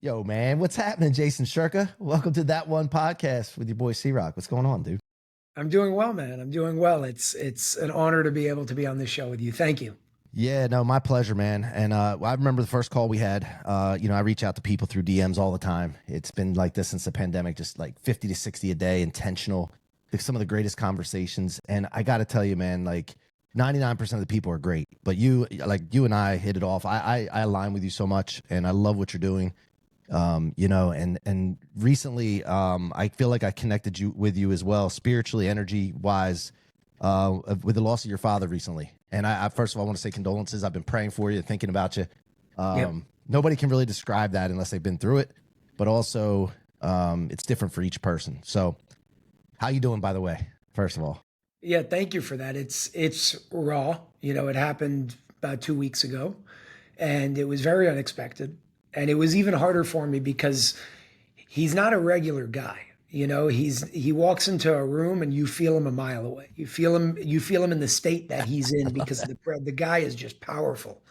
Yo, man, what's happening, Jason Shurka? Welcome to That One Podcast with your boy C-Rock. What's going on, dude? I'm doing well, man. I'm doing well. It's an honor to be able to be on this show with you. Thank you. Yeah, no, my pleasure, man. And I remember the first call we had. I reach out to people through DMs all the time. It's been like this since the pandemic, just like 50 to 60 a day, intentional. Like some of the greatest conversations. And I got to tell you, man, like 99% of the people are great, but you and I hit it off. I align with you so much, and I love what you're doing. And recently, I feel like I connected with you as well, spiritually, energy wise, with the loss of your father recently. And I first of all, I want to say condolences. I've been praying for you, thinking about you. Yep. Nobody can really describe that unless they've been through it, but also, it's different for each person. So how you doing, by the way, first of all? Yeah, thank you for that. It's raw. It happened about 2 weeks ago, and it was very unexpected. And it was even harder for me because he's not a regular guy. He walks into a room and you feel him a mile away. You feel him in the state that he's in because the guy is just powerful,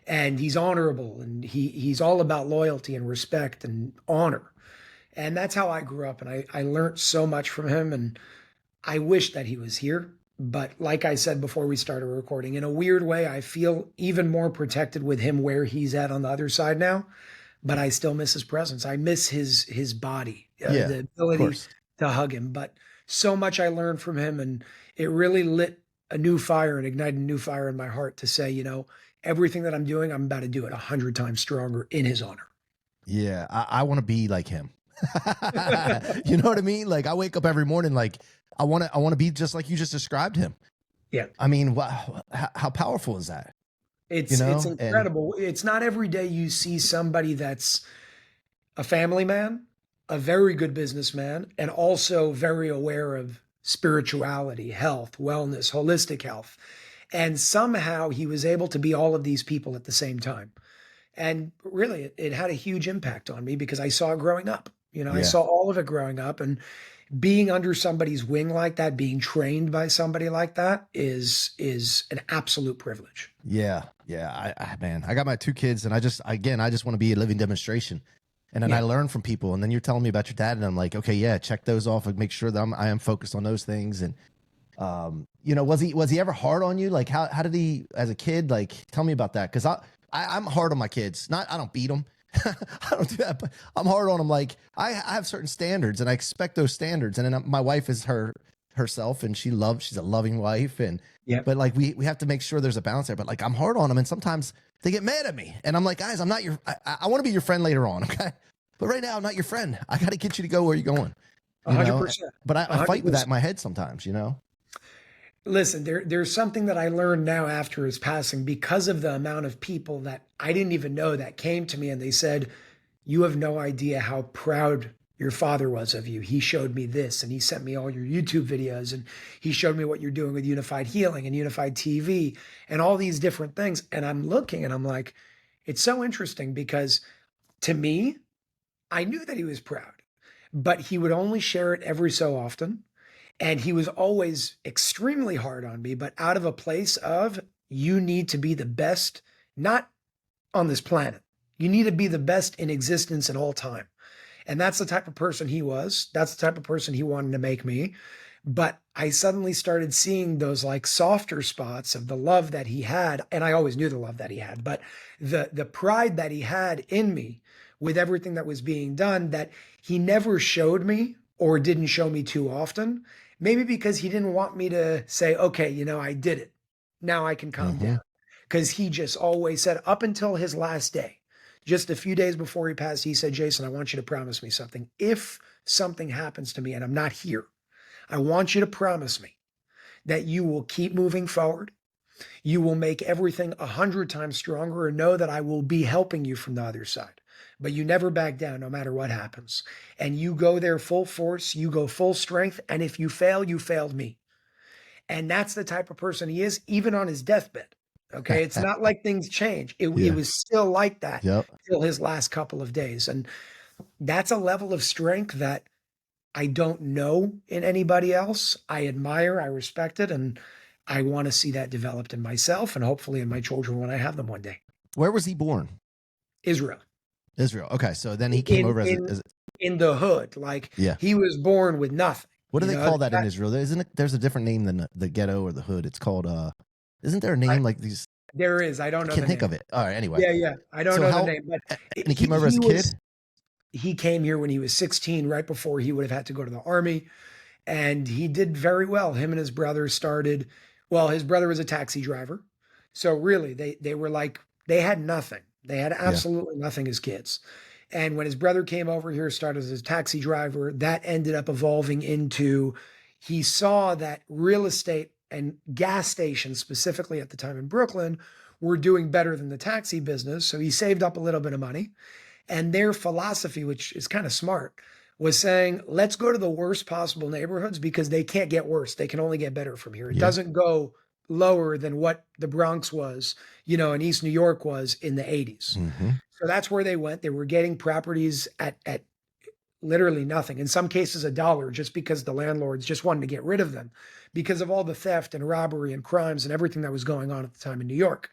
and he's honorable, and he's all about loyalty and respect and honor. And that's how I grew up, and I learned so much from him, and I wish that he was here. But like I said before we started recording, in a weird way, I feel even more protected with him where he's at on the other side now. But I still miss his presence. I miss his body, Yeah, the of ability course. to hug him. But so much I learned from him, and it really lit a new fire and ignited a new fire in my heart to say, everything that I'm doing, I'm about to do it 100 times stronger in his honor. Yeah, I want to be like him. You know what I mean? Like I wake up every morning like I want to be just like you just described him. Yeah. I mean, wow, how powerful is that? You It's know? And incredible. It's not every day you see somebody that's a family man, a very good businessman, and also very aware of spirituality, health, wellness, holistic health. And somehow he was able to be all of these people at the same time. And really, it had a huge impact on me because I saw it growing up. I yeah, saw all of it growing up, and being under somebody's wing like that, being trained by somebody like that is an absolute privilege. yeah. Man, I got my two kids, and I just want to be a living demonstration. And then I Yeah. learn from people, and then you're telling me about your dad, and I'm like, okay, yeah, check those off, and make sure that I am focused on those things. And was he ever hard on you? Like how did he as a kid? Like tell me about that, because I'm hard on my kids. Not I don't beat them. I don't do that, but I'm hard on them. Like I have certain standards, and I expect those standards. And then my wife is herself, and she's a loving wife, and Yeah. but like we have to make sure there's a balance there. But like I'm hard on them, and sometimes they get mad at me, and I'm like, guys, I'm not your. I want to be your friend later on, okay? But right now, I'm not your friend. I got to get you to go where you're going, A you hundred know. percent. But A I hundred fight with that percent. in my head sometimes, you know. Listen, there's something that I learned now after his passing because of the amount of people that I didn't even know that came to me and they said, "You have no idea how proud your father was of you. He showed me this and he sent me all your YouTube videos and he showed me what you're doing with Unified Healing and Unified TV and all these different things." And I'm looking and I'm like, it's so interesting because to me, I knew that he was proud, but he would only share it every so often. And he was always extremely hard on me, but out of a place of you need to be the best, not on this planet. You need to be the best in existence at all time. And that's the type of person he was. That's the type of person he wanted to make me. But I suddenly started seeing those like softer spots of the love that he had. And I always knew the love that he had, but the pride that he had in me with everything that was being done that he never showed me or didn't show me too often. Maybe because he didn't want me to say, okay, I did it. Now I can calm Hmm. down. Because he just always said, up until his last day, just a few days before he passed, he said, "Jason, I want you to promise me something. If something happens to me and I'm not here, I want you to promise me that you will keep moving forward. You will make everything 100 times stronger and know that I will be helping you from the other side. But you never back down no matter what happens. And you go there full force, you go full strength. And if you fail, you failed me." And that's the type of person he is, even on his deathbed. Okay. It's not like things change. It Yeah. was still like that Yep. till his last couple of days. And that's a level of strength that I don't know in anybody else. I admire, I respect it, and I want to see that developed in myself and hopefully in my children when I have them one day. Where was he born? Israel. Israel. Okay, so then he came in over in as a in the hood. Like yeah. he was born with nothing. What do You they know, call that in Israel? Isn't it? There's a different name than the ghetto or the hood. It's called. Isn't there a I, name like these? there is. I don't I know can't the think name. of it. All right. Anyway, Yeah, yeah. I don't so know the how? name, but And he he came over as he a kid. was he came here when he was 16, right before he would have had to go to the army, and he did very well. Him and his brother started. Well, his brother was a taxi driver, so really they were like they had nothing. They had Yeah. absolutely nothing as kids. And when his brother came over here, started as a taxi driver, that ended up evolving into he saw that real estate and gas stations, specifically at the time in Brooklyn, were doing better than the taxi business. So he saved up a little bit of money. And their philosophy, which is kind of smart, was saying, let's go to the worst possible neighborhoods because they can't get worse. They can only get better from here. It Yeah. doesn't go lower than what the Bronx was, and East New York was in the 80s. Mm-hmm. So that's where they went. They were getting properties at literally nothing. In some cases, $1, just because the landlords just wanted to get rid of them because of all the theft and robbery and crimes and everything that was going on at the time in New York.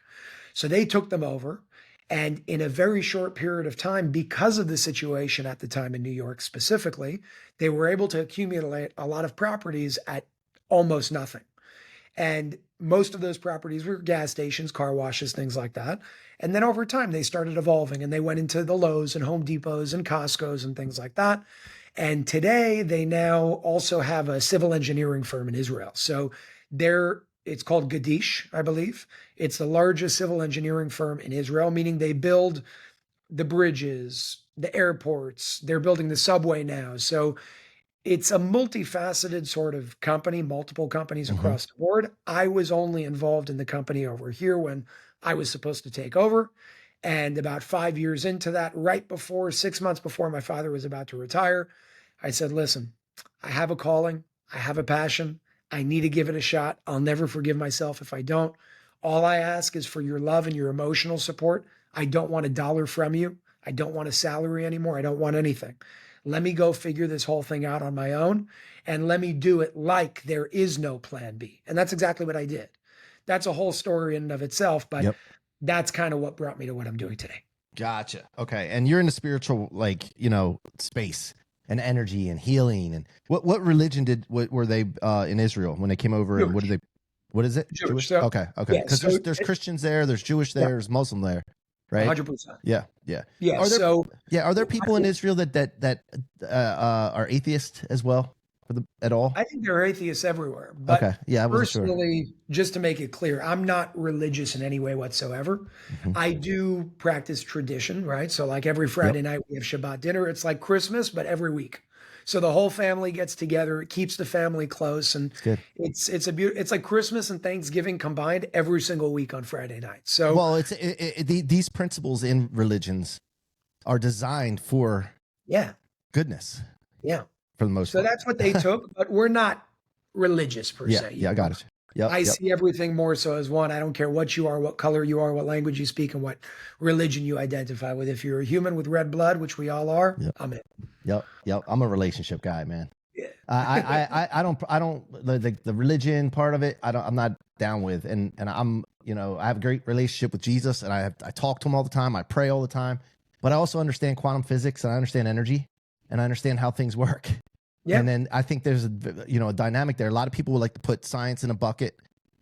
So they took them over. And in a very short period of time, because of the situation at the time in New York specifically, they were able to accumulate a lot of properties at almost nothing. And most of those properties were gas stations, car washes, things like that. And then over time, they started evolving and they went into the Lowe's and Home Depots and Costco's and things like that. And today, they now also have a civil engineering firm in Israel. So it's called Gadish, I believe. It's the largest civil engineering firm in Israel, meaning they build the bridges, the airports. They're building the subway now. So it's a multifaceted sort of company, multiple companies Mm-hmm. across the board. I was only involved in the company over here when I was supposed to take over. And about 5 years into that, right before 6 months before my father was about to retire, I said, listen, I have a calling, I have a passion. I need to give it a shot. I'll never forgive myself if I don't. All I ask is for your love and your emotional support. I don't want $1 from you. I don't want a salary anymore. I don't want anything. Let me go figure this whole thing out on my own and let me do it like there is no plan B. And that's exactly what I did. That's a whole story in and of itself, but Yep. that's kind of what brought me to what I'm doing today. Gotcha. Okay, and you're in the spiritual, like space and energy and healing. And what religion were they in Israel when they came over? And what did Jewish. they? What is it? Jewish. Jewish. So, Okay. Okay. yeah, Because so there's Christians there, there's Jewish yeah, there, there's Muslim there, right? 100%. Yeah. Yeah. Yeah, Are there so Are there people in Israel that are atheist as well at all? I think there are atheists everywhere, but Okay. Yeah, I wasn't sure. personally, just to make it clear, I'm not religious in any way whatsoever. Hmm. I do practice tradition, right? So, like every Yep. Friday night, we have Shabbat dinner. It's like Christmas, but every week. So the whole family gets together. It keeps the family close, and It's good. it's like Christmas and Thanksgiving combined every single week on Friday night. So Well, these principles in religions are designed for yeah, goodness yeah. for the most So part. that's what they took, but we're not religious per Yeah, se. yeah, I got it. Yep, I yep, see everything more so as one. I don't care what you are, what color you are, what language you speak, and what religion you identify with. If you're a human with red blood, which we all are, yep, I'm in. yep. I'm a relationship guy, man. Yeah. I don't the religion part of it. I'm not down with, and I'm I have a great relationship with Jesus, and I talk to him all the time. I pray all the time, but I also understand quantum physics, and I understand energy, and I understand how things work. Yeah. And then I think there's a dynamic there. A lot of people would like to put science in a bucket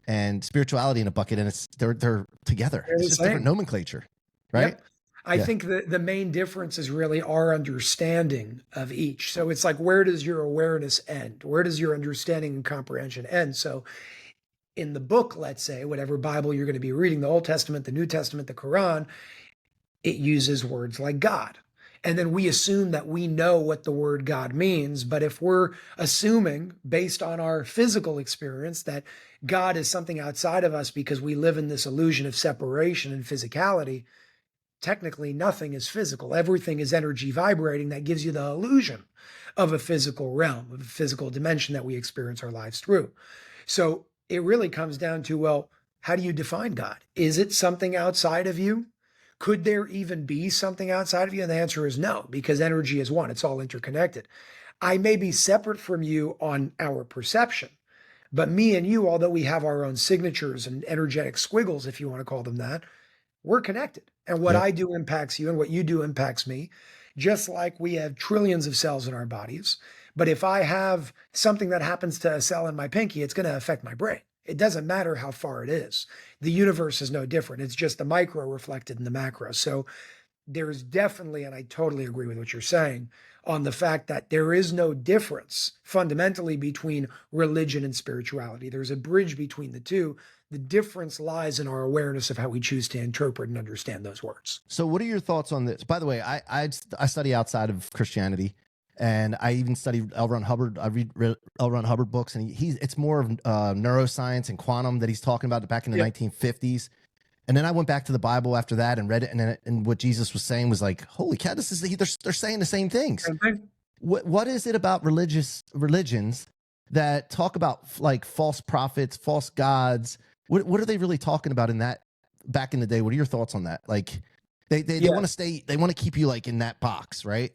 and spirituality in a bucket, and they're together. They're It's the just different same. nomenclature, right? Yep. I Yeah. think the main difference is really our understanding of each. So it's like, where does your awareness end? Where does your understanding and comprehension end? So in the book, let's say, whatever Bible you're going to be reading, the Old Testament, the New Testament, the Quran, it uses words like God. And then we assume that we know what the word God means. But if we're assuming, based on our physical experience, that God is something outside of us because we live in this illusion of separation and physicality, technically nothing is physical. Everything is energy vibrating that gives you the illusion of a physical realm, of a physical dimension that we experience our lives through. So it really comes down to, well, how do you define God? Is it something outside of you? Could there even be something outside of you? And the answer is no, because energy is one, it's all interconnected. I may be separate from you on our perception, but me and you, although we have our own signatures and energetic squiggles, if you want to call them that, We're connected. And what Yep. I do impacts you and what you do impacts me, just like we have trillions of cells in our bodies. But if I have something that happens to a cell in my pinky, it's going to affect my brain. It doesn't matter how far it is. The universe is no different. It's just the micro reflected in the macro. So there's definitely, and I totally agree with what you're saying, on the fact that there is no difference fundamentally between religion and spirituality. There's a bridge between the two. The difference lies in our awareness of how we choose to interpret and understand those words. So, what are your thoughts on this? By the way, I study outside of Christianity, and I even study L. Ron Hubbard. I read L. Ron Hubbard books, and he's it's more of neuroscience and quantum that he's talking about back in the Yep. 1950s. And then I went back to the Bible after that and read it, and what Jesus was saying was like, holy cow, this is they're saying the same things. Same thing. What is it about religions that talk about like false prophets, false gods? What are they really talking about in that back in the day? What are your thoughts on that? Like they Yeah. want to stay, they want to keep you like in that box, right?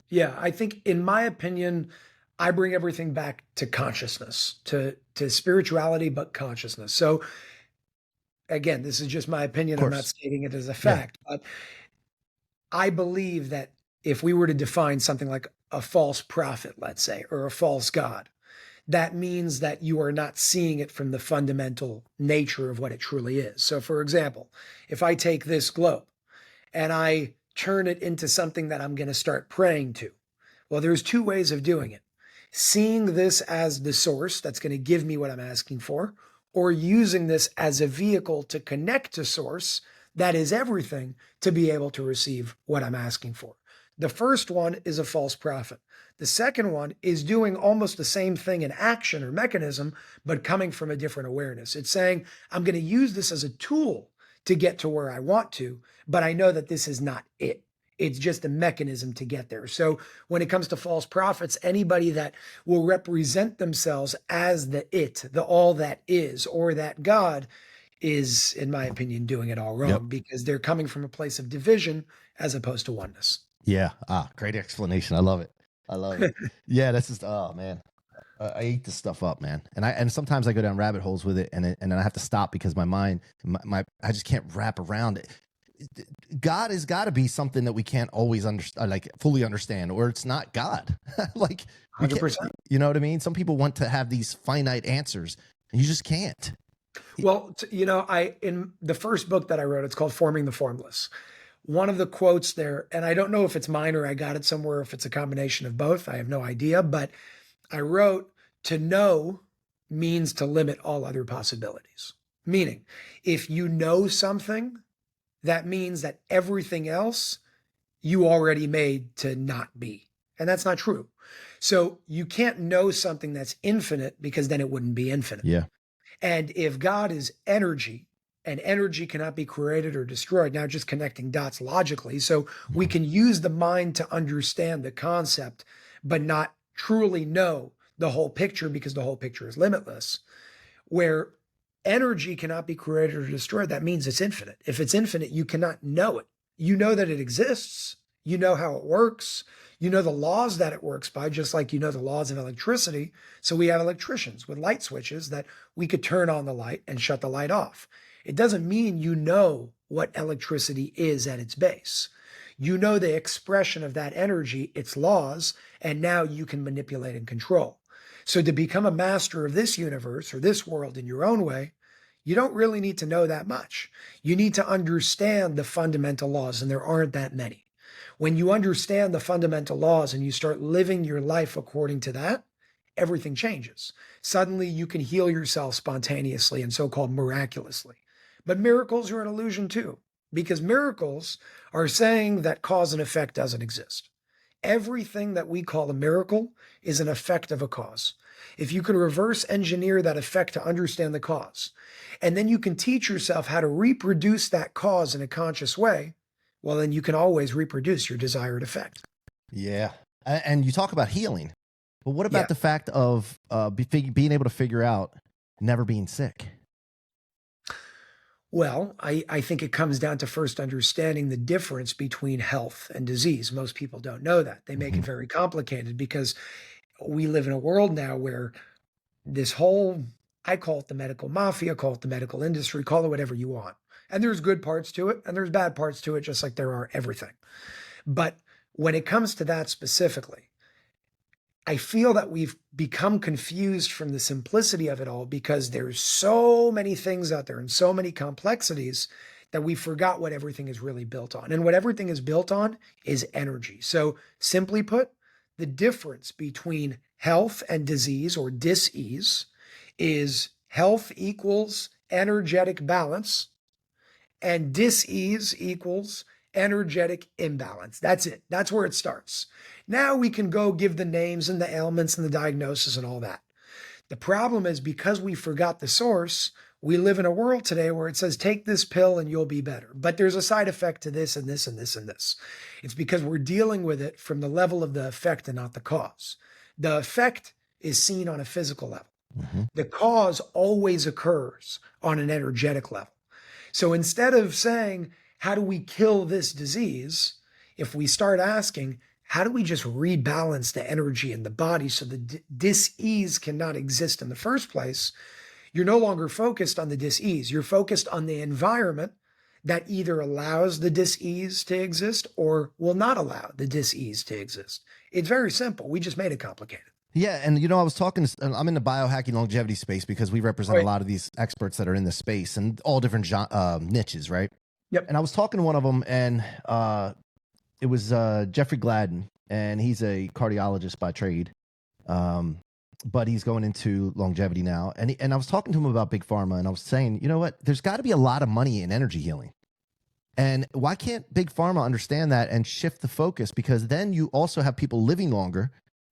Yeah. I think, in my opinion, I bring everything back to consciousness, to spirituality, but consciousness. So again, this is just my Of opinion. I'm not course. stating it as a Yeah. fact, but I believe that if we were to define something like a false prophet, let's say, or a false god, that means that you are not seeing it from the fundamental nature of what it truly is. So, for example, if I take this globe and I turn it into something that I'm going to start praying to, well, there's two ways of doing it: seeing this as the source that's going to give me what I'm asking for, or using this as a vehicle to connect to source that is everything to be able to receive what I'm asking for. The first one is a false prophet. The second one is doing almost the same thing in action or mechanism, but coming from a different awareness. It's saying, I'm going to use this as a tool to get to where I want to, but I know that this is not it. It's just a mechanism to get there. So when it comes to false prophets, anybody that will represent themselves as the it, the all that is, or that God is, in my opinion, doing it all Yep. wrong, because they're coming from a place of division as opposed to oneness. Yeah. Great explanation. I love it. I love it. Yeah, that's just oh man. I eat this stuff up, man. And sometimes I go down rabbit holes with it, and then I have to stop because my mind, my I just can't wrap around it. God has got to be something that we can't always understand, like fully understand, or it's not God. Like we can't, 100%. you know what I mean? Some people want to have these finite answers, and you just can't. Well, I in the first book that I wrote, it's called Forming the Formless. One of the quotes there, and I don't know if it's mine or I got it somewhere, if it's a combination of both, I have no idea, but I wrote, to know means to limit all other possibilities. Meaning, if you know something, that means that everything else you already made to not be. And that's not true. So you can't know something that's infinite, because then it wouldn't be infinite. Yeah. And if God is energy, and energy cannot be created or destroyed, now just connecting dots logically. So we can use the mind to understand the concept, but not truly know the whole picture, because the whole picture is limitless. Where energy cannot be created or destroyed, that means it's infinite. If it's infinite, you cannot know it. You know that it exists. You know how it works. You know the laws that it works by, just like you know the laws of electricity. So we have electricians with light switches that we could turn on the light and shut the light off. It doesn't mean you know what electricity is at its base. You know the expression of that energy, its laws, and now you can manipulate and control. So to become a master of this universe or this world in your own way, you don't really need to know that much. You need to understand the fundamental laws, and there aren't that many. When you understand the fundamental laws and you start living your life according to that, everything changes. Suddenly you can heal yourself spontaneously and so-called miraculously. But miracles are an illusion too, because miracles are saying that cause and effect doesn't exist. Everything that we call a miracle is an effect of a cause. If you can reverse engineer that effect to understand the cause, and then you can teach yourself how to reproduce that cause in a conscious way, well, then you can always reproduce your desired effect. Yeah. And you talk about healing, but what Yeah. about the fact of being able to figure out never being sick? Well, I think it comes down to first understanding the difference between health and disease. Most people don't know that. They make it Mhm. very complicated, because we live in a world now where this whole, I call it the medical mafia, call it the medical industry, call it whatever you want. And there's good parts to it and there's bad parts to it, just like there are everything. But when it comes to that specifically, I feel that we've become confused from the simplicity of it all because there's so many things out there and so many complexities that we forgot what everything is really built on. And what everything is built on is energy. So simply put, the difference between health and disease or dis-ease is health equals energetic balance and dis-ease equals energetic imbalance. That's it. That's where it starts. Now we can go give the names and the ailments and the diagnosis and all that. The problem is because we forgot the source, we live in a world today where it says, take this pill and you'll be better. But there's a side effect to this and this and this and this. It's because we're dealing with it from the level of the effect and not the cause. The effect is seen on a physical level. Mm-hmm. The cause always occurs on an energetic level. So instead of saying, how do we kill this disease? If we start asking, how do we just rebalance the energy in the body so the dis-ease cannot exist in the first place? You're no longer focused on the dis-ease. You're focused on the environment that either allows the dis-ease to exist or will not allow the dis-ease to exist. It's very simple. We just made it complicated. Yeah, and I was talking I'm in the biohacking longevity space because we represent a lot of these experts that are in this space and all different niches, right? Yep. And I was talking to one of them, and it was Jeffrey Gladden, and he's a cardiologist by trade, but he's going into longevity now. And I was talking to him about Big Pharma, and I was saying, you know what? There's got to be a lot of money in energy healing. And why can't Big Pharma understand that and shift the focus? Because then you also have people living longer,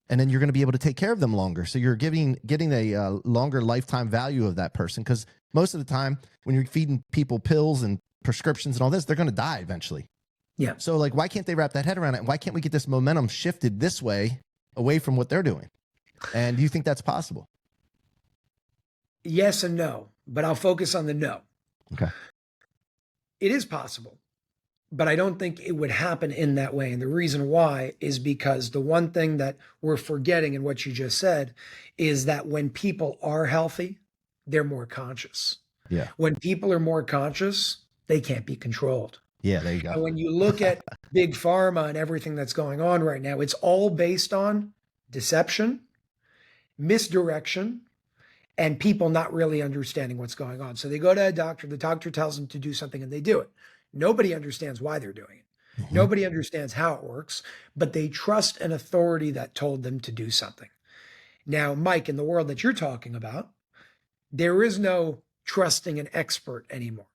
and then you're going to be able to take care of them longer. So you're getting a longer lifetime value of that person. Because most of the time, when you're feeding people pills and prescriptions and all this, they're going to die eventually. Yeah. So like, why can't they wrap that head around it? Why can't we get this momentum shifted this way, away from what they're doing? And do you think that's possible? Yes and no, but I'll focus on the no. Okay. It is possible, but I don't think it would happen in that way. And the reason why is because the one thing that we're forgetting in what you just said is that when people are healthy, they're more conscious. Yeah. When people are more conscious, they can't be controlled. Yeah, there you go. And when you look at Big Pharma and everything that's going on right now, it's all based on deception, misdirection, and people not really understanding what's going on. So they go to a doctor, the doctor tells them to do something and they do it. Nobody understands why they're doing it. Mm-hmm. Nobody understands how it works, but they trust an authority that told them to do something. Now, Mike, in the world that you're talking about, there is no trusting an expert anymore.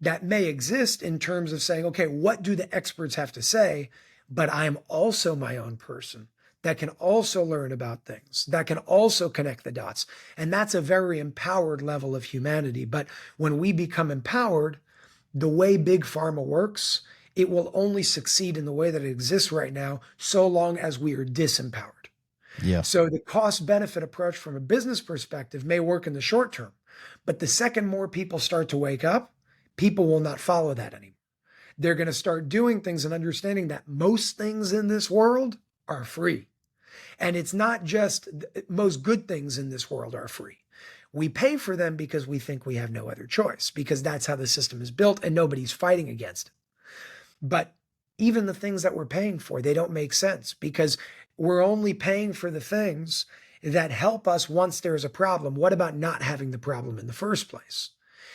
That may exist in terms of saying, okay, what do the experts have to say? But I'm also my own person that can also learn about things, that can also connect the dots. And that's a very empowered level of humanity. But when we become empowered, the way Big Pharma works, it will only succeed in the way that it exists right now, so long as we are disempowered. Yeah. So the cost benefit approach from a business perspective may work in the short term, but the second more people start to wake up, people will not follow that anymore. They're going to start doing things and understanding that most things in this world are free. And it's not just most good things in this world are free. We pay for them because we think we have no other choice, because that's how the system is built and nobody's fighting against it. But even the things that we're paying for, they don't make sense because we're only paying for the things that help us once there's a problem. What about not having the problem in the first place?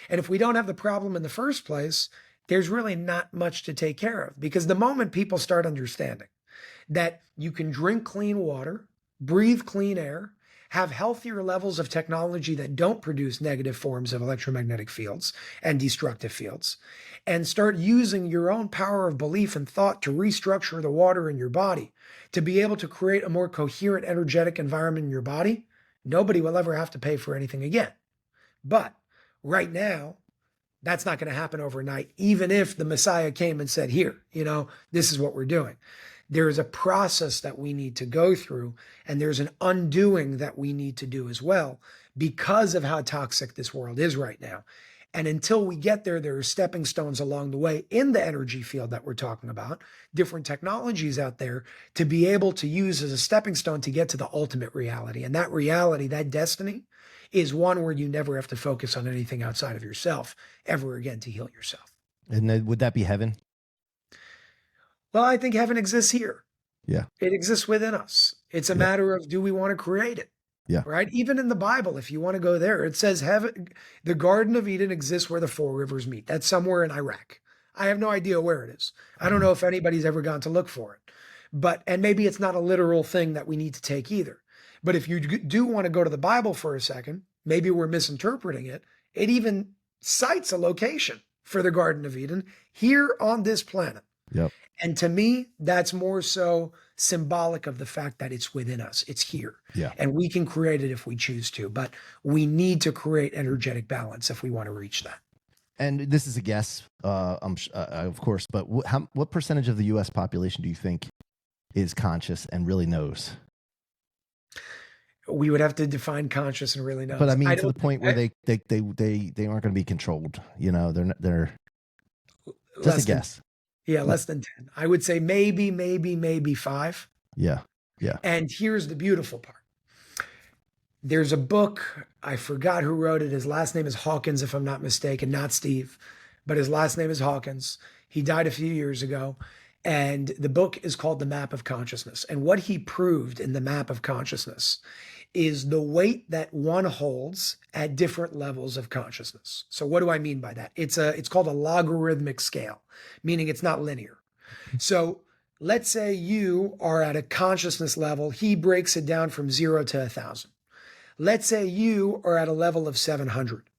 And if we don't have the problem in the first place, there's really not much to take care of, because the moment people start understanding that you can drink clean water, breathe clean air, have healthier levels of technology that don't produce negative forms of electromagnetic fields and destructive fields, and start using your own power of belief and thought to restructure the water in your body, to be able to create a more coherent, energetic environment in your body, nobody will ever have to pay for anything again. But right now, that's not going to happen overnight, even if the Messiah came and said, here, this is what we're doing. There is a process that we need to go through, and there's an undoing that we need to do as well because of how toxic this world is right now. And until we get there, there are stepping stones along the way in the energy field that we're talking about, different technologies out there to be able to use as a stepping stone to get to the ultimate reality. And that reality, that destiny, is one where you never have to focus on anything outside of yourself ever again to heal yourself. And then, would that be heaven? Well, I think heaven exists here. Yeah. It exists within us. It's a matter of, do we want to create it? Yeah. Right. Even in the Bible, if you want to go there, it says heaven, the Garden of Eden exists where the four rivers meet. That's somewhere in Iraq. I have no idea where it is. I don't know if anybody's ever gone to look for it. But, and maybe it's not a literal thing that we need to take either. But if you do want to go to the Bible for a second, maybe we're misinterpreting it. It even cites a location for the Garden of Eden here on this planet. Yep. And to me, that's more so symbolic of the fact that it's within us. It's here. Yeah. And we can create it if we choose to, but we need to create energetic balance if we want to reach that. And this is a guess, of course, but what percentage of the U.S. population do you think is conscious and really knows? We would have to define conscious and really knows. But I mean, to the point where they aren't going to be controlled. You know, they're just a guess. Yeah, less than 10. I would say maybe 5. Yeah. Yeah. And here's the beautiful part. There's a book, I forgot who wrote it. His last name is Hawkins, if I'm not mistaken, not Steve, but his last name is Hawkins. He died a few years ago. And the book is called The Map of Consciousness. And what he proved in The Map of Consciousness is the weight that one holds at different levels of consciousness. So what do I mean by that? It's called a logarithmic scale, meaning it's not linear. So let's say you are at a consciousness level. He breaks it down from 0 to 1,000. Let's say you are at a level of 700.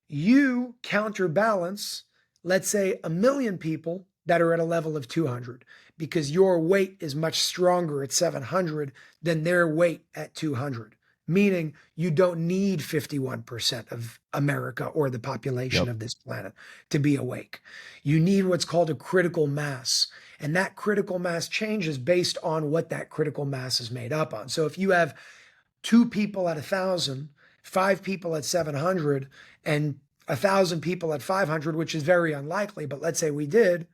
You counterbalance, let's say, 1 million people that are at a level of 200, because your weight is much stronger at 700 than their weight at 200, meaning you don't need 51% of America or the population of this planet to be awake. You need what's called a critical mass, and that critical mass changes based on what that critical mass is made up on. So if you have 2 people at 1,000, 5 people at 700, and 1,000 people at 500, which is very unlikely, but let's say we did,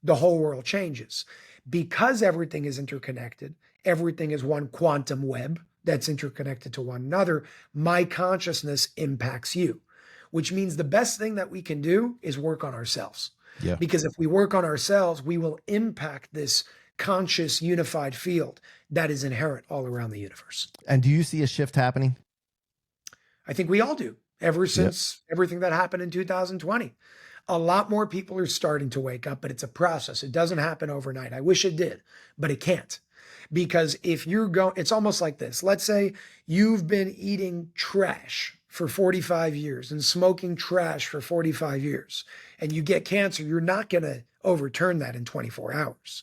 the whole world changes. Because everything is interconnected, everything is one quantum web that's interconnected to one another, my consciousness impacts you, which means the best thing that we can do is work on ourselves. Yeah. Because if we work on ourselves, we will impact this conscious, unified field that is inherent all around the universe. And do you see a shift happening? I think we all do, ever since everything that happened in 2020. A lot more people are starting to wake up, but it's a process. It doesn't happen overnight. I wish it did, but it can't. Because if you're going, it's almost like this. Let's say you've been eating trash for 45 years and smoking trash for 45 years, and you get cancer, you're not going to overturn that in 24 hours.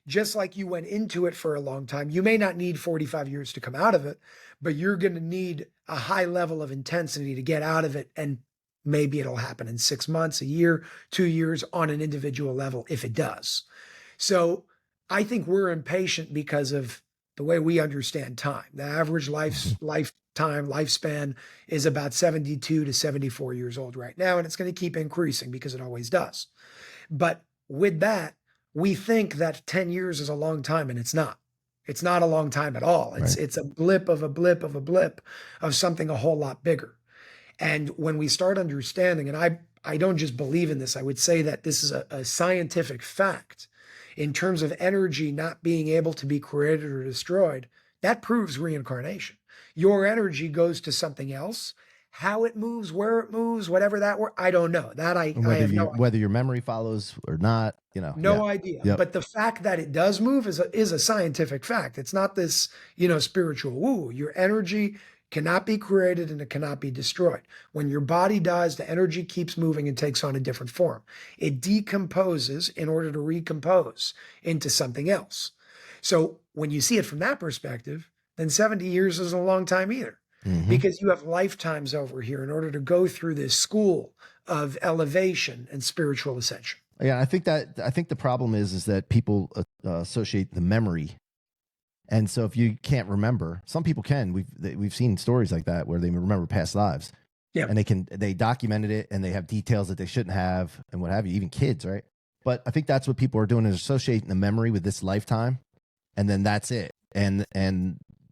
Just like you went into it for a long time, you may not need 45 years to come out of it, but you're going to need a high level of intensity to get out of it, and maybe it'll happen in 6 months, a year, 2 years on an individual level, if it does. So I think we're impatient because of the way we understand time. The average lifespan is about 72 to 74 years old right now, and it's going to keep increasing because it always does. But with that, we think that 10 years is a long time, and it's not. It's not a long time at all. It's a blip of a blip of a blip of something a whole lot bigger. And when we start understanding, and I don't just believe in this, I would say that this is a scientific fact in terms of energy not being able to be created or destroyed, that proves reincarnation. Your energy goes to something else. How it moves, where it moves, whatever that were, I don't know. That I have no idea. Whether your memory follows or not, no idea. Yep. But the fact that it does move is a scientific fact. It's not this, spiritual woo. Your energy cannot be created and it cannot be destroyed. When your body dies, the energy keeps moving and takes on a different form. It decomposes in order to recompose into something else. So when you see it from that perspective, then 70 years isn't a long time either. Mm-hmm. Because you have lifetimes over here in order to go through this school of elevation and spiritual ascension. Yeah, I think the problem is that people associate the memory. And so if you can't remember, some people can. We've seen stories like that where they remember past lives. Yeah. and they documented it, and they have details that they shouldn't have, and what have you, even kids, right? But I think that's what people are doing, is associating the memory with this lifetime, and then that's it. And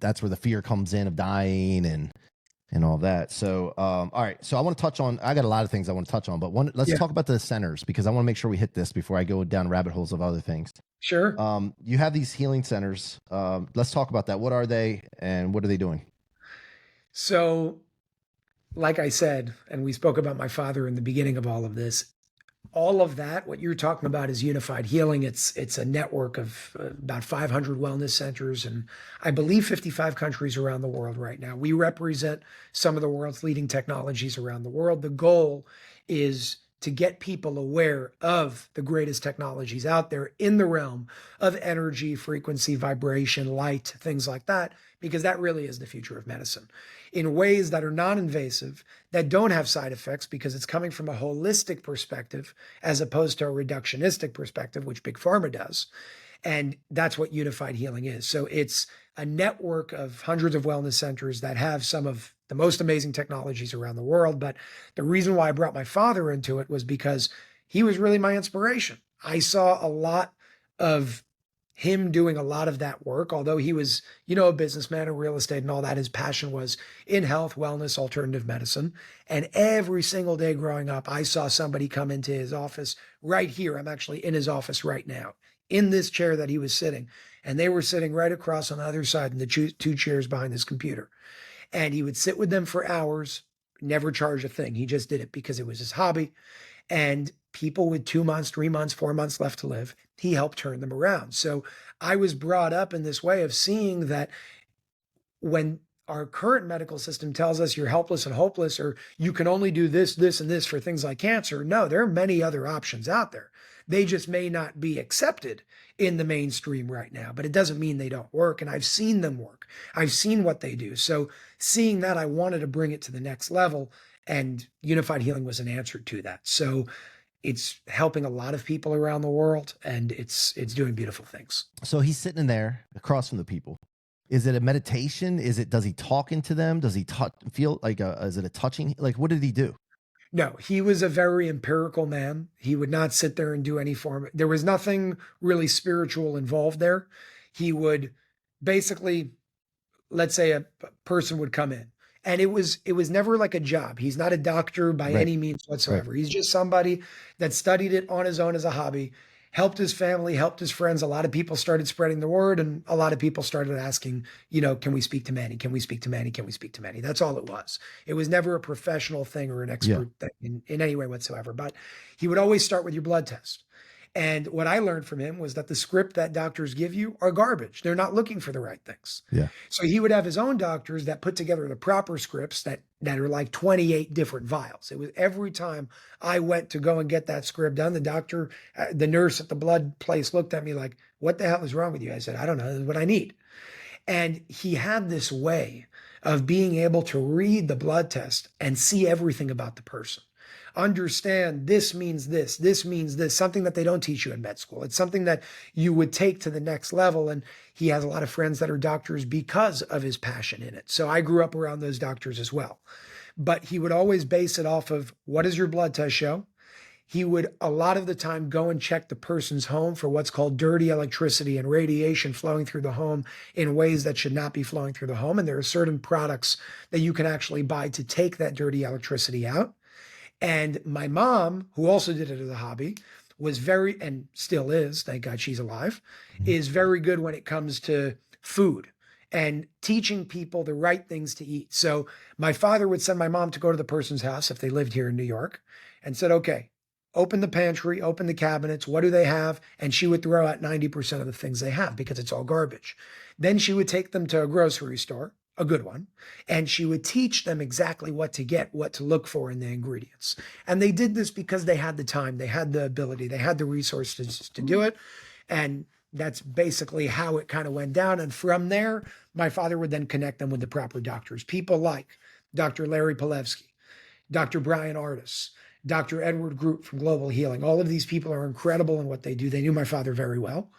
that's where the fear comes in of dying and all that. So, all right. So I want to touch on. I got a lot of things I want to touch on, but let's Yeah. talk about the centers, because I want to make sure we hit this before I go down rabbit holes of other things. Sure. You have these healing centers. Let's talk about that. What are they, and what are they doing? So, like I said, and we spoke about my father in the beginning of all of that, what you're talking about is unified healing. It's a network of about 500 wellness centers, and I believe 55 countries around the world right now. We represent some of the world's leading technologies around the world. The goal is to get people aware of the greatest technologies out there in the realm of energy, frequency, vibration, light, things like that, because that really is the future of medicine in ways that are non-invasive, that don't have side effects, because it's coming from a holistic perspective as opposed to a reductionistic perspective, which Big Pharma does. And that's what unified healing is. So it's a network of hundreds of wellness centers that have some of the most amazing technologies around the world. But the reason why I brought my father into it was because he was really my inspiration. I saw a lot of him doing a lot of that work, although he was, a businessman in real estate and all that. His passion was in health, wellness, alternative medicine. And every single day growing up, I saw somebody come into his office right here. I'm actually in his office right now, in this chair that he was sitting. And they were sitting right across on the other side in the two chairs behind his computer. And he would sit with them for hours, never charge a thing. He just did it because it was his hobby. And people with 2 months, 3 months, 4 months left to live, he helped turn them around. So I was brought up in this way of seeing that when our current medical system tells us you're helpless and hopeless, or you can only do this, this, and this for things like cancer, no, there are many other options out there. They just may not be accepted in the mainstream right now, but it doesn't mean they don't work. And I've seen them work. I've seen what they do. So seeing that, I wanted to bring it to the next level, and unified healing was an answer to that. So it's helping a lot of people around the world, and it's doing beautiful things. So he's sitting in there across from the people. Is it a meditation? Does he talk into them? Does he feel like is it a touching? Like, what did he do? No, he was a very empirical man. He would not sit there and do any form. There was nothing really spiritual involved there. He would basically, let's say a person would come in, and it was never like a job. He's not a doctor by Right. any means Right. whatsoever. He's just somebody that studied it on his own as a hobby, helped his family, helped his friends. A lot of people started spreading the word, and a lot of people started asking, can we speak to Manny? Can we speak to Manny? Can we speak to Manny? That's all it was. It was never a professional thing or an Yeah. expert thing in any way whatsoever. But he would always start with your blood test. And what I learned from him was that the script that doctors give you are garbage. They're not looking for the right things. Yeah. So he would have his own doctors that put together the proper scripts that are like 28 different vials. It was every time I went to go and get that script done, the doctor, the nurse at the blood place looked at me like, "What the hell is wrong with you?" I said, "I don't know. This is what I need." And he had this way of being able to read the blood test and see everything about the person. Understand this means this means this, something that they don't teach you in med school. It's something that you would take to the next level. And he has a lot of friends that are doctors because of his passion in it. So I grew up around those doctors as well. But he would always base it off of, what does your blood test show? He would a lot of the time go and check the person's home for what's called dirty electricity and radiation flowing through the home in ways that should not be flowing through the home. And there are certain products that you can actually buy to take that dirty electricity out. And my mom, who also did it as a hobby, was very, and still is, thank God she's alive, Mhm. is very good when it comes to food and teaching people the right things to eat. So my father would send my mom to go to the person's house if they lived here in New York, and said, "Okay, open the pantry, open the cabinets. What do they have?" And she would throw out 90% of the things they have because it's all garbage. Then she would take them to a grocery store, a good one, and she would teach them exactly what to get, what to look for in the ingredients. And they did this because they had the time, they had the ability, they had the resources to do it. And that's basically how it kind of went down. And from there, my father would then connect them with the proper doctors, people like Dr. Larry Palevsky, Dr. Brian Artis, Dr. Edward Group from Global Healing. All of these people are incredible in what they do. They knew my father very well.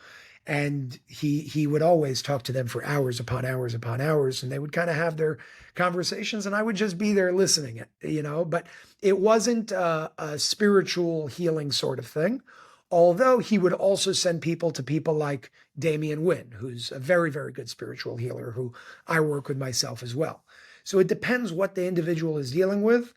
And he would always talk to them for hours upon hours upon hours, and they would kind of have their conversations, and I would just be there listening it, but it wasn't a spiritual healing sort of thing. Although he would also send people to people like Damian Wynn, who's a very, very good spiritual healer who I work with myself as well. So it depends what the individual is dealing with.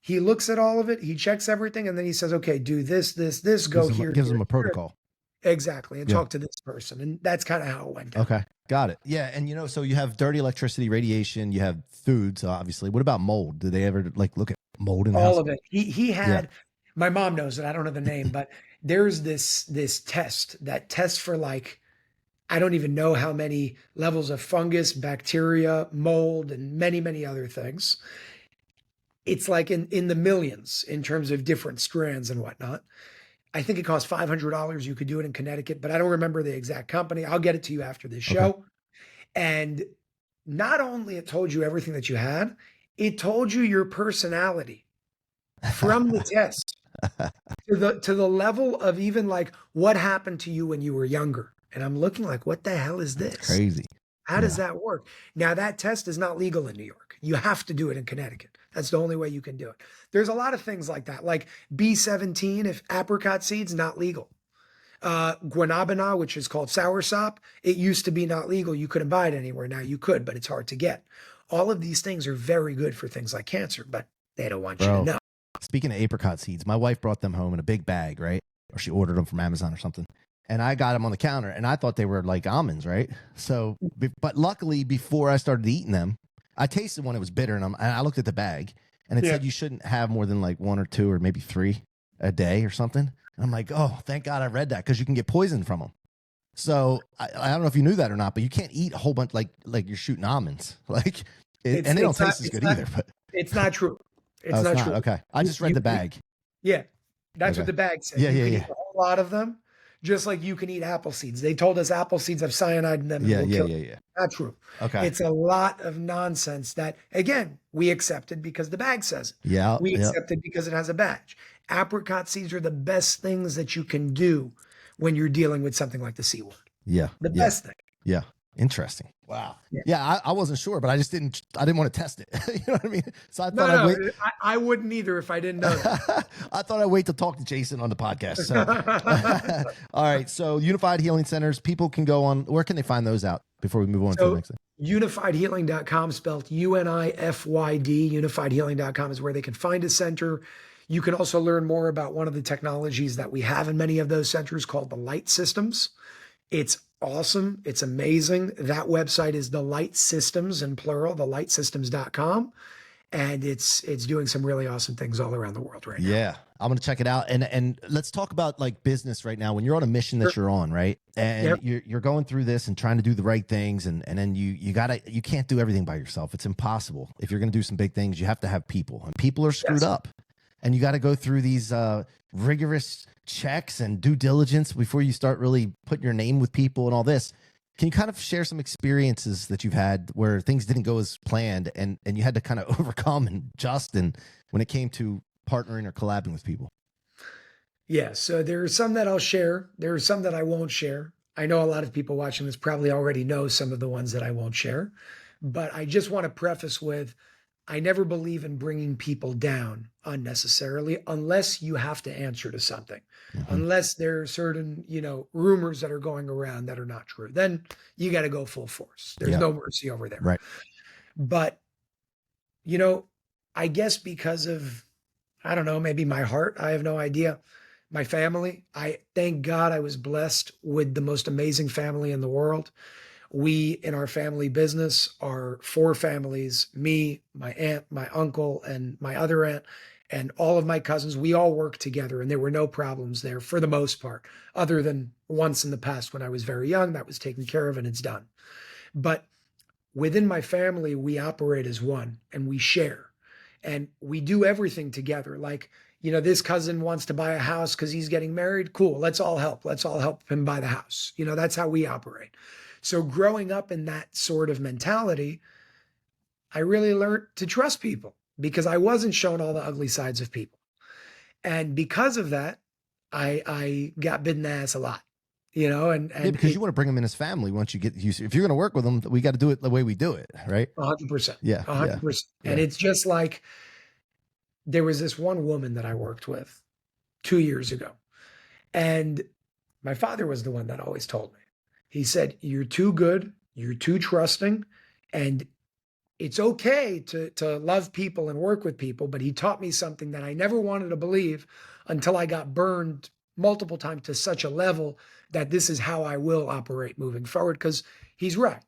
He looks at all of it, he checks everything, and then he says, okay, do this, this, go here. Gives here, them a here. protocol. Exactly. And Yeah. talk to this person. And that's kind of how it went down. Okay. Got it. Yeah. And so you have dirty electricity, radiation, you have foods, obviously. What about mold? Did they ever look at mold in the All house? of it. He had, my mom knows it. I don't know the name, but there's this test that tests for like, I don't even know how many levels of fungus, bacteria, mold, and many, many other things. It's like in the millions in terms of different strands and whatnot. I think it costs $500. You could do it in Connecticut, but I don't remember the exact company. I'll get it to you after this show. Okay. And not only it told you everything that you had, it told you your personality from the test to the level of even like what happened to you when you were younger. And I'm looking like, what the hell is this? That's crazy. How does that work? Now, that test is not legal in New York. You have to do it in Connecticut. That's the only way you can do it. There's a lot of things like that, like B17, if apricot seeds, not legal. Guanabana, which is called soursop, it used to be not legal. You couldn't buy it anywhere. Now you could, but it's hard to get. All of these things are very good for things like cancer, but they don't want you to know. Speaking of apricot seeds, my wife brought them home in a big bag, right? Or she ordered them from Amazon or something. And I got them on the counter, and I thought they were like almonds, right? So, but luckily, before I started eating them, I tasted one. It was bitter, and I looked at the bag, and it said you shouldn't have more than like 1 or 2 or maybe 3 a day or something. And I'm like, oh, thank God I read that, because you can get poisoned from them. So I don't know if you knew that or not, but you can't eat a whole bunch like you're shooting almonds, like, and they don't taste as good either. But it's not true. It's not true. Okay, I just read the bag. Yeah, that's what the bag said. Yeah, you can eat a whole lot of them. Just like you can eat apple seeds. They told us apple seeds have cyanide in them. Yeah. Not true. Okay. It's a lot of nonsense that, again, we accepted because the bag says it. Yeah. We accepted because it has a badge. Apricot seeds are the best things that you can do when you're dealing with something like the C word. Yeah. The best thing. Yeah. Interesting. Wow. Yeah, I wasn't sure, but I didn't want to test it. You know what I mean? So I thought I wouldn't either if I didn't know that. I thought I'd wait to talk to Jason on the podcast. So. All right. So Unified Healing Centers, people can go on, where can they find those out before we move on to the next thing? Unifiedhealing.com, spelled UNIFYD. Unifiedhealing.com is where they can find a center. You can also learn more about one of the technologies that we have in many of those centers called the light systems. It's awesome. It's amazing. That website is the Light Systems in plural, thelightsystems.com. And it's doing some really awesome things all around the world right now. Yeah. I'm going to check it out. And let's talk about like business right now. When you're on a mission that you're on, right? And you're going through this and trying to do the right things. And then you can't do everything by yourself. It's impossible. If you're going to do some big things, you have to have people, and people are screwed up, and you got to go through these rigorous checks and due diligence before you start really putting your name with people and all this. Can you kind of share some experiences that you've had where things didn't go as planned, and you had to kind of overcome and adjust, and when it came to partnering or collabing with people? Yeah. So there are some that I'll share. There are some that I won't share. I know a lot of people watching this probably already know some of the ones that I won't share, but I just want to preface with, I never believe in bringing people down unnecessarily unless you have to answer to something, unless there are certain, rumors that are going around that are not true. Then you got to go full force. There's no mercy over there. Right. But, I guess because of, I don't know, maybe my heart, I have no idea. My family, I thank God I was blessed with the most amazing family in the world. We, in our family business, are 4 families, me, my aunt, my uncle, and my other aunt, and all of my cousins. We all work together, and there were no problems there for the most part, other than once in the past when I was very young. That was taken care of and it's done. But within my family, we operate as one, and we share, and we do everything together. Like, this cousin wants to buy a house because he's getting married. Cool. Let's all help. Let's all help him buy the house. That's how we operate. So growing up in that sort of mentality, I really learned to trust people because I wasn't shown all the ugly sides of people. And because of that, I got bitten in the ass a lot. Yeah, and because you want to bring him in as family once you get used. If you're going to work with him, we got to do it the way we do it, right? 100%, Yeah, yeah, 100%. And yeah. it's just like there was this one woman that I worked with 2 years ago. And my father was the one that always told me. He said, "You're too good, you're too trusting, and it's okay to love people and work with people." But he taught me something that I never wanted to believe until I got burned multiple times to such a level that this is how I will operate moving forward. Because he's right.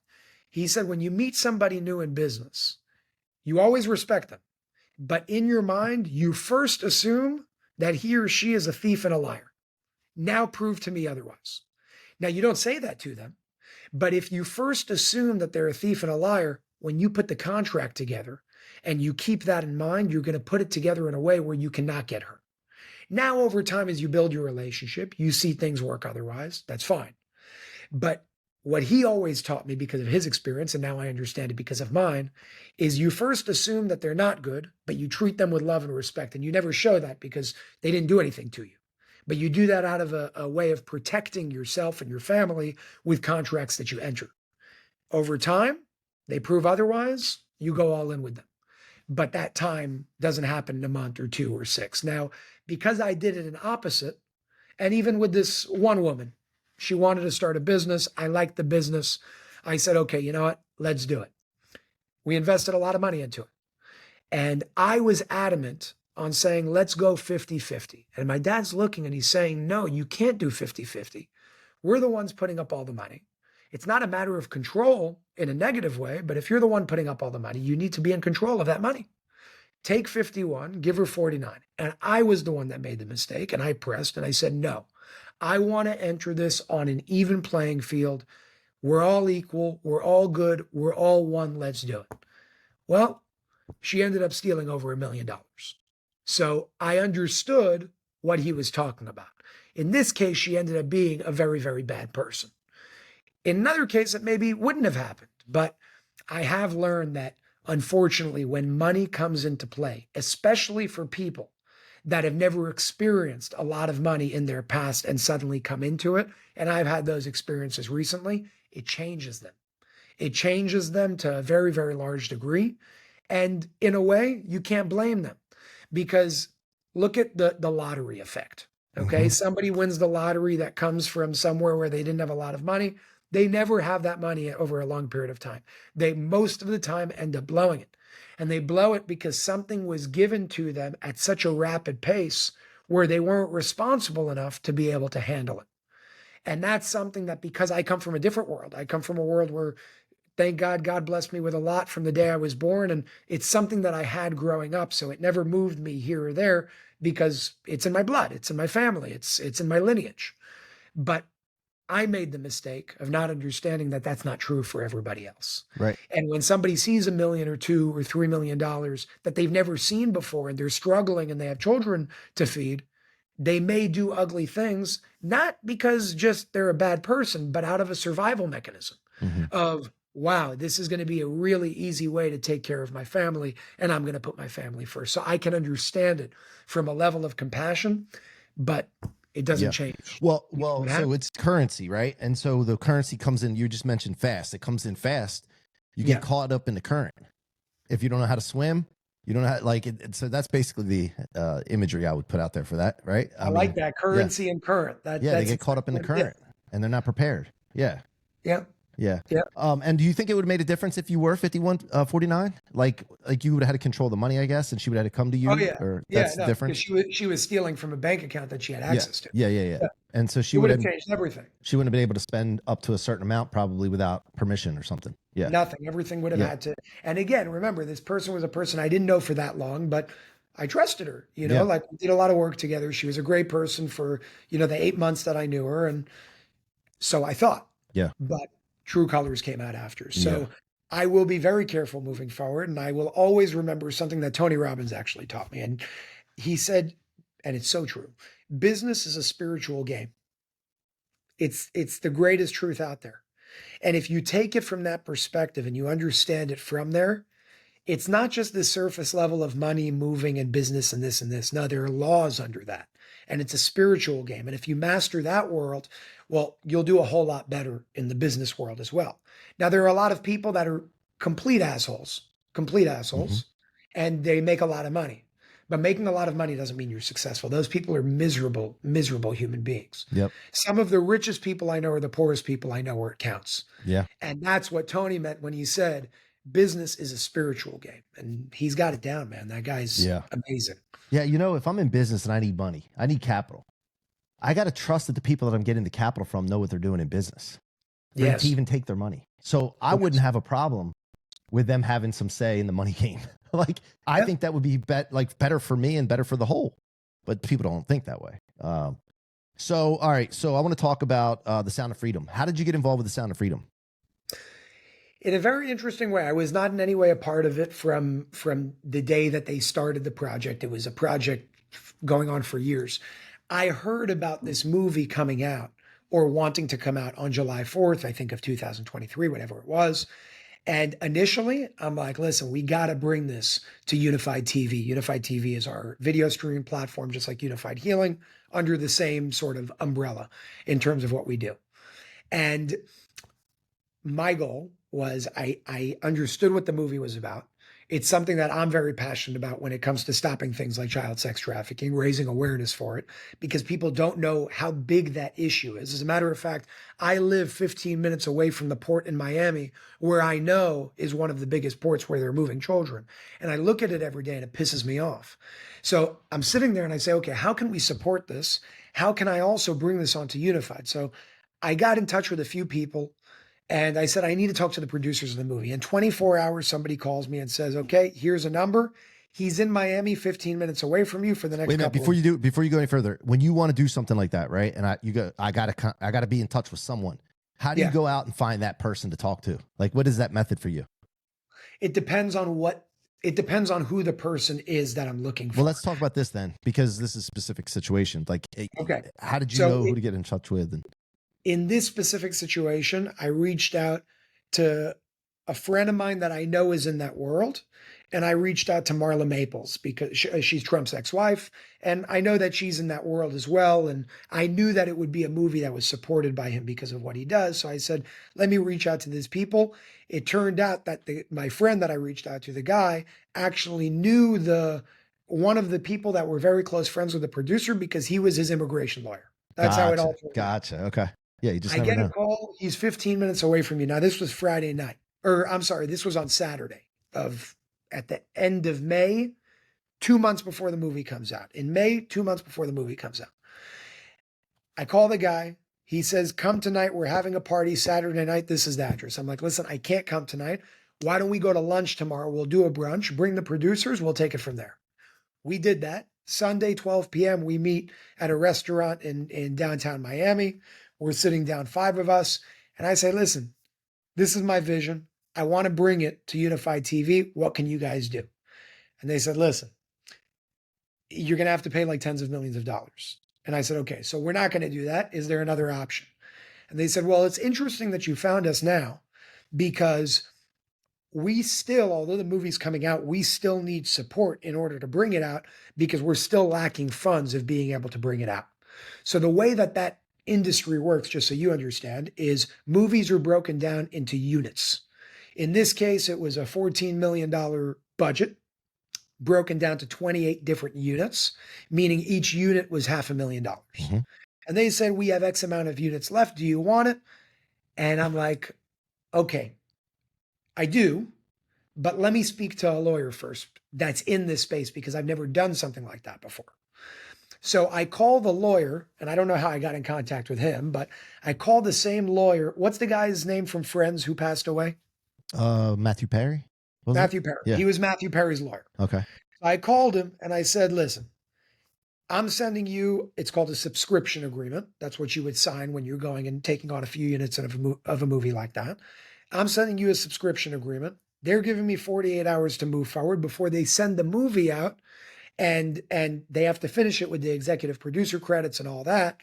He said, when you meet somebody new in business, you always respect them. But in your mind, you first assume that he or she is a thief and a liar. Now prove to me otherwise. Now, you don't say that to them, but if you first assume that they're a thief and a liar, when you put the contract together and you keep that in mind, you're going to put it together in a way where you cannot get hurt. Now, over time, as you build your relationship, you see things work otherwise. That's fine. But what he always taught me because of his experience, and now I understand it because of mine, is you first assume that they're not good, but you treat them with love and respect. And you never show that because they didn't do anything to you. But you do that out of a way of protecting yourself and your family with contracts that you enter. Over time, they prove otherwise, you go all in with them. But that time doesn't happen in a month or 2 or 6. Now, because I did it in opposite, and even with this one woman, she wanted to start a business. I liked the business. I said, okay, you know what? Let's do it. We invested a lot of money into it. And I was adamant on saying, let's go 50-50. And my dad's looking and he's saying, no, you can't do 50-50. We're the ones putting up all the money. It's not a matter of control in a negative way, but if you're the one putting up all the money, you need to be in control of that money. Take 51, give her 49. And I was the one that made the mistake. And I pressed and I said, no, I want to enter this on an even playing field. We're all equal. We're all good. We're all one. Let's do it. Well, she ended up stealing over $1 million. So I understood what he was talking about. In this case, she ended up being a very, very bad person. In another case, it maybe wouldn't have happened. But I have learned that, unfortunately, when money comes into play, especially for people that have never experienced a lot of money in their past and suddenly come into it, and I've had those experiences recently, it changes them. It changes them to a very, very large degree. And in a way, you can't blame them because look at the lottery effect. Okay. Mm-hmm. Somebody wins the lottery that comes from somewhere where they didn't have a lot of money. They never have that money over a long period of time. They most of the time end up blowing it. And they blow it because something was given to them at such a rapid pace where they weren't responsible enough to be able to handle it. And that's something that, because I come from a different world, I come from a world where, thank God, God blessed me with a lot from the day I was born. And it's something that I had growing up. So it never moved me here or there because it's in my blood. It's in my family. It's in my lineage. But I made the mistake of not understanding that that's not true for everybody else. Right. And when somebody sees $1 million or $2 or $3 million that they've never seen before and they're struggling and they have children to feed, they may do ugly things, not because just they're a bad person, but out of a survival mechanism Mm-hmm. of, wow, this is going to be a really easy way to take care of my family, and I'm going to put my family first. So I can understand it from a level of compassion, but it doesn't Yeah. change. Well, so it's currency, right? And so the currency comes in, you just mentioned fast. It comes in fast. You get caught up in the current. If you don't know how to swim, you don't know how, like, so that's basically the imagery I would put out there for that, right? I like that currency and current. They get caught up in the current and they're not prepared. Yeah. Yeah. Yeah. Yeah. And do you think it would have made a difference if you were 51, 49? Like you would have had to control the money, I guess, and she would have had to come to you? Oh, yeah. Or Yeah, that's no, different? because she was stealing from a bank account that she had access to. Yeah. And so It would have changed everything. she wouldn't have been able to spend up to a certain amount probably without permission or something. Yeah. Nothing. Everything would have had to. And again, remember, this person was a person I didn't know for that long, but I trusted her, like we did a lot of work together. She was a great person for, the 8 months that I knew her. And so I thought, Yeah. but true colors came out after. So I will be very careful moving forward. And I will always remember something that Tony Robbins actually taught me. And he said, and it's so true, business is a spiritual game. It's the greatest truth out there. And if you take it from that perspective and you understand it from there, it's not just the surface level of money moving and business and this and this. No, there are laws under that. And it's a spiritual game. And if you master that world, well, you'll do a whole lot better in the business world as well. Now, there are a lot of people that are complete Hmm. assholes, and they make a lot of money. But making a lot of money doesn't mean you're successful. Those people are miserable, miserable human beings. Yep. Some of the richest people I know are the poorest people I know where it counts. Yeah. And that's what Tony meant when he said business is a spiritual game. And he's got it down, man. That guy's Yeah. amazing. Yeah. You know, if I'm in business and I need money, I need capital. I got to trust that the people that I'm getting the capital from know what they're doing in business for to Yes. even take their money. So I wouldn't Yes. have a problem with them having some say in the money game. Like I Yeah. think that would be like better for me and better for the whole. But people don't think that way. So all right. So I want to talk about the Sound of Freedom. How did you get involved with the Sound of Freedom? In a very interesting way. I was not in any way a part of it from the day that they started the project. It was a project going on for years. I heard about this movie coming out or wanting to come out on July 4th, I think of 2023, whatever it was. And initially, I'm like, listen, we got to bring this to Unified TV. Unified TV is our video streaming platform, just like Unified Healing, under the same sort of umbrella in terms of what we do. And my goal was I understood what the movie was about. It's something that I'm very passionate about when it comes to stopping things like child sex trafficking, raising awareness for it, because people don't know how big that issue is. As a matter of fact, I live 15 minutes away from the port in Miami, where I know is one of the biggest ports where they're moving children. And I look at it every day and it pisses me off. So I'm sitting there and I say, okay, how can we support this? How can I also bring this onto Unified? So I got in touch with a few people and I said, I need to talk to the producers of the movie. In 24 hours, somebody calls me and says, okay, here's a number. He's in Miami, 15 minutes away from you for the next Wait a minute couple of before you go any further. When you want to do something like that, right? And I gotta be in touch with someone. How do you Yeah, go out and find that person to talk to? Like, what is that method for you? it depends on who the person is that I'm looking Well, for. let's talk about this then, because this is a specific situation. Like, Okay. how did you So know who to get in touch with? And in this specific situation, I reached out to a friend of mine that I know is in that world. And I reached out to Marla Maples because she's Trump's ex wife. And I know that she's in that world as well. And I knew that it would be a movie that was supported by him because of what he does. So I said, let me reach out to these people. It turned out that my friend that I reached out to, the guy, actually knew one of the people that were very close friends with the producer because he was his immigration lawyer. That's how it all gotcha, turned out. gotcha. Okay, yeah, you just I never get a know. call. He's 15 minutes away from you. Now, this was Friday night, or I'm sorry, this was on Saturday of at the end of May, 2 months before the movie comes out. In May, 2 months before the movie comes out. I call the guy. He says, come tonight. We're having a party Saturday night. This is the address. I'm like, listen, I can't come tonight. Why don't we go to lunch tomorrow? We'll do a brunch, bring the producers. We'll take it from there. We did that. Sunday, 12 p.m., we meet at a restaurant in downtown Miami. We're sitting down, five of us. And I say, listen, this is my vision. I want to bring it to Unified TV. What can you guys do? And they said, listen, you're going to have to pay like tens of millions of dollars. And I said, okay, so we're not going to do that. Is there another option? And they said, well, it's interesting that you found us now because we still, although the movie's coming out, we still need support in order to bring it out because we're still lacking funds of being able to bring it out. So the way that that industry works, just so you understand, is movies are broken down into units. In this case, it was a $14 million budget broken down to 28 different units, meaning each unit was $500,000. Hmm. And they said, we have X amount of units left. Do you want it? And I'm like, okay, I do, but let me speak to a lawyer first that's in this space because I've never done something like that before. So I call the lawyer, and I don't know how I got in contact with him, but I called the same lawyer. What's the guy's name from Friends who passed away? Matthew Perry, was it? Matthew Perry. Yeah. He was Matthew Perry's lawyer. Okay. I called him and I said, listen, I'm sending you, it's called a subscription agreement. That's what you would sign when you're going and taking on a few units of a movie like that. I'm sending you a subscription agreement. They're giving me 48 hours to move forward before they send the movie out and they have to finish it with the executive producer credits and all that.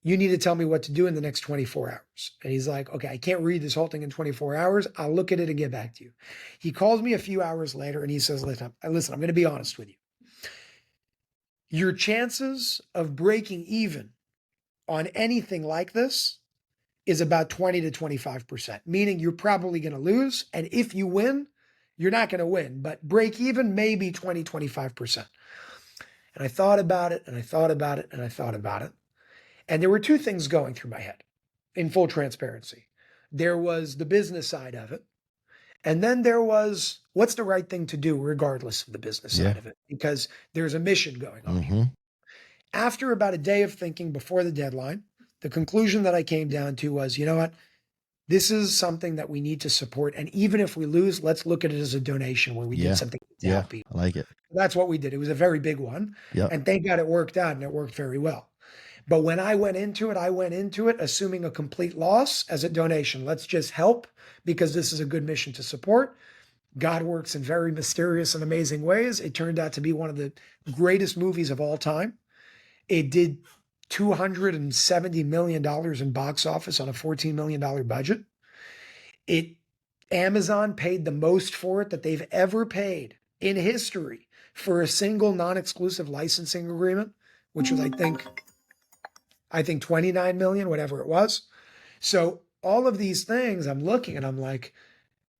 you need to tell me what to do in the next 24 hours. And he's like, okay, I can't read this whole thing in 24 hours. I'll look at it and get back to you. He calls me a few hours later and he says, listen, I'm going to be honest with you. Your chances of breaking even on anything like this is about 20 to 25%, meaning you're probably going to lose. And if you win, you're not going to win, but break even maybe 20, 25%. And I thought about it and I thought about it and I thought about it. And there were two things going through my head in full transparency. There was the business side of it. And then there was what's the right thing to do regardless of the business side of it, because there's a mission going on here. After about a day of thinking before the deadline, the conclusion that I came down to was, you know what? This is something that we need to support. And even if we lose, let's look at it as a donation where we did something to help people. I like it. That's what we did. It was a very big one. And thank God it worked out and it worked very well. But when I went into it assuming a complete loss as a donation. Let's just help because this is a good mission to support. God works in very mysterious and amazing ways. It turned out to be one of the greatest movies of all time. It did $270 million in box office on a $14 million budget. Amazon paid the most for it that they've ever paid in history for a single non-exclusive licensing agreement, which was, I think 29 million, whatever it was. So all of these things I'm looking and I'm like,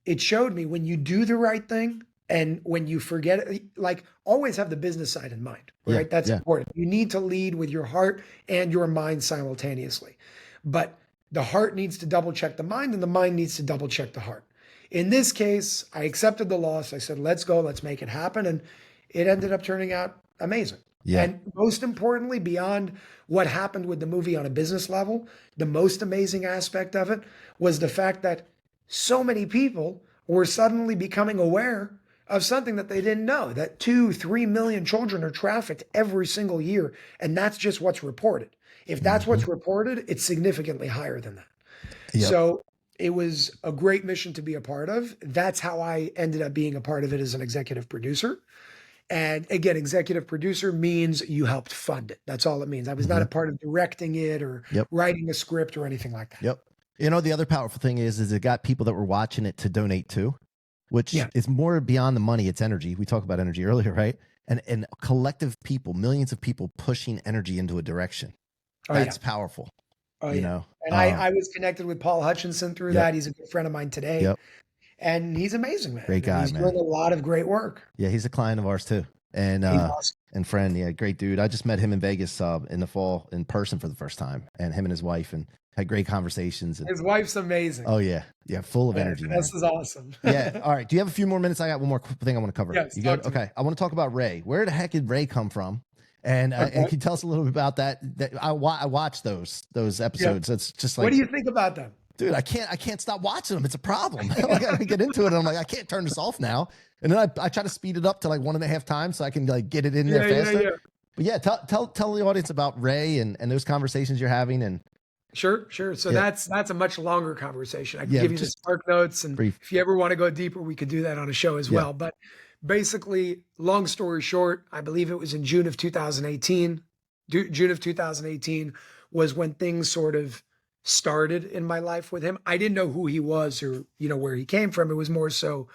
it showed me when you do the right thing and when you forget it, like always have the business side in mind, right? That's important. You need to lead with your heart and your mind simultaneously, but the heart needs to double check the mind and the mind needs to double check the heart. In this case, I accepted the loss. I said, let's go, let's make it happen. And it ended up turning out amazing. And most importantly, beyond what happened with the movie on a business level, the most amazing aspect of it was the fact that so many people were suddenly becoming aware of something that they didn't know, that 2-3 million children are trafficked every single year. And that's just what's reported. If that's what's reported, it's significantly higher than that. So it was a great mission to be a part of. That's how I ended up being a part of it as an executive producer. And again, executive producer means you helped fund it. That's all it means. I was not a part of directing it or writing a script or anything like that. You know, the other powerful thing is it got people that were watching it to donate to, which is more beyond the money. It's energy. We talked about energy earlier, right? And collective people, millions of people pushing energy into a direction. That's powerful. You know, and I was connected with Paul Hutchinson through that. He's a good friend of mine today. And he's amazing, man. Great guy, he's man. doing a lot of great work. Yeah, he's a client of ours too. And awesome. And friend. Yeah, great dude. I just met him in Vegas in the fall in person for the first time. And him and his wife and had great conversations. And, his wife's amazing. Oh, yeah. Yeah, full of energy, man. This is awesome. Yeah. All right. Do you have a few more minutes? I got one more thing I want to cover. Yes, you good? Okay. I want to talk about Ray. Where the heck did Ray come from? And can you tell us a little bit about that? I watched those episodes. It's just like, what do you think about them? Dude, I can't stop watching them. It's a problem. I gotta get into it. And I'm like, I can't turn this off now. And then I try to speed it up to like 1.5 times so I can like get it in there faster. But yeah, tell the audience about Ray and those conversations you're having. And Sure. So that's a much longer conversation. I can give you the spark notes, and brief. If you ever want to go deeper, we could do that on a show as well. But basically, long story short, I believe it was in June of 2018. June of 2018 was when things sort of started in my life with him. I didn't know who he was or, where he came from. It was more so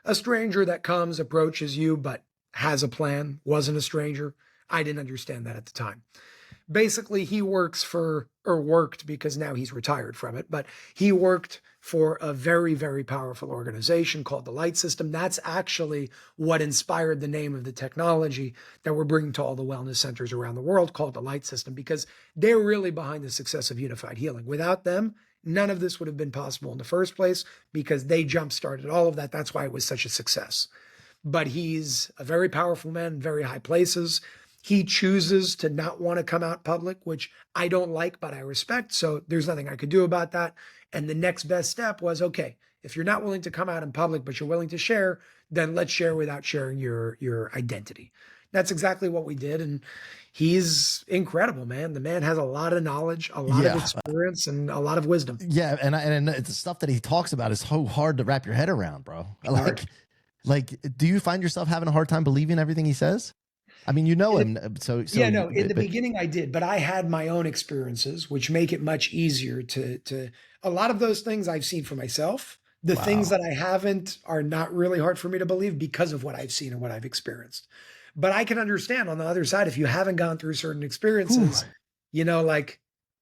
a stranger that comes, approaches you, but has a plan, wasn't a stranger. I didn't understand that at the time. Basically, he worked because now he's retired from it, but he worked for a very, very powerful organization called the Light System. That's actually what inspired the name of the technology that we're bringing to all the wellness centers around the world called the Light System, because they're really behind the success of unified healing. Without them, none of this would have been possible in the first place because they jump-started all of that. That's why it was such a success. But he's a very powerful man in very high places. He chooses to not want to come out public, which I don't like, but I respect. So there's nothing I could do about that. And the next best step was, okay, if you're not willing to come out in public, but you're willing to share, then let's share without sharing your identity. That's exactly what we did. And he's incredible, man. The man has a lot of knowledge, a lot of experience, and a lot of wisdom. Yeah. And it's the stuff that he talks about is so hard to wrap your head around, bro. Like, do you find yourself having a hard time believing everything he says? I mean, you know him, so Yeah, no, in the but beginning I did, but I had my own experiences, which make it much easier to a lot of those things I've seen for myself. The things wow. that I haven't are not really hard for me to believe because of what I've seen and what I've experienced. But I can understand on the other side, if you haven't gone through certain Whew. experiences, like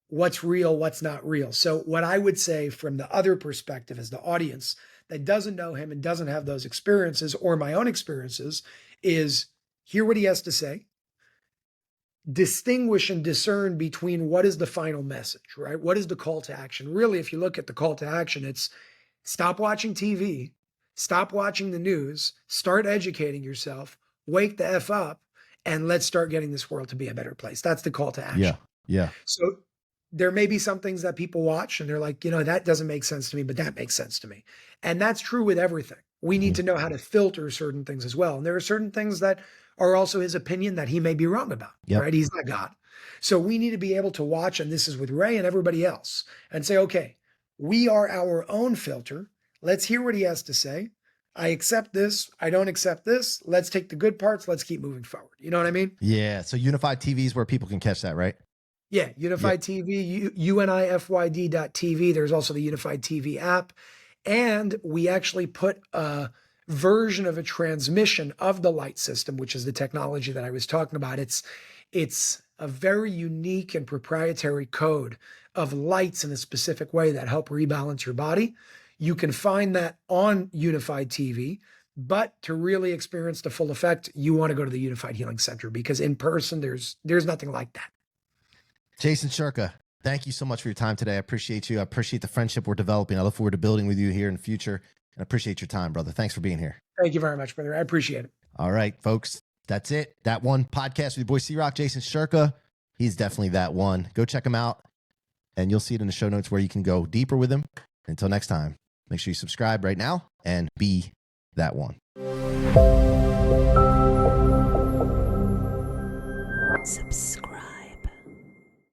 what's real, what's not real. So what I would say from the other perspective as the audience that doesn't know him and doesn't have those experiences or my own experiences is hear what he has to say, distinguish and discern between what is the final message, right? What is the call to action? Really, if you look at the call to action, it's stop watching TV, stop watching the news, start educating yourself, wake the F up, and let's start getting this world to be a better place. That's the call to Yeah. action. Yeah. So there may be some things that people watch and they're like, that doesn't make sense to me, but that makes sense to me. And that's true with everything. We need Mhm. to know how to filter certain things as well. And there are certain things that are also his opinion that he may be wrong about, Yep. right? He's not God. So we need to be able to watch, and this is with Ray and everybody else, and say, okay, we are our own filter. Let's hear what he has to say. I accept this. I don't accept this. Let's take the good parts. Let's keep moving forward. You know what I mean? Yeah. So Unified TV is where people can catch that, right? Yeah, Yeah. Unified TV, UNIFYD.TV. There's also the Unified TV app. And we actually put a version of a transmission of the light system, which is the technology that I was talking about. It's a very unique and proprietary code of lights in a specific way that help rebalance your body. You can find that on Unified TV. But to really experience the full effect, you want to go to the Unified Healing Center because in person, there's nothing like that. Jason Shurka, thank you so much for your time today. I appreciate you. I appreciate the friendship we're developing. I look forward to building with you here in the future. And I appreciate your time, brother. Thanks for being here. Thank you very much, brother. I appreciate it. All right, folks. That's it. That one podcast with your boy C-Rock, Jason Shurka. He's definitely that one. Go check him out. And you'll see it in the show notes where you can go deeper with him. Until next time, make sure you subscribe right now and be that one. Subscribe.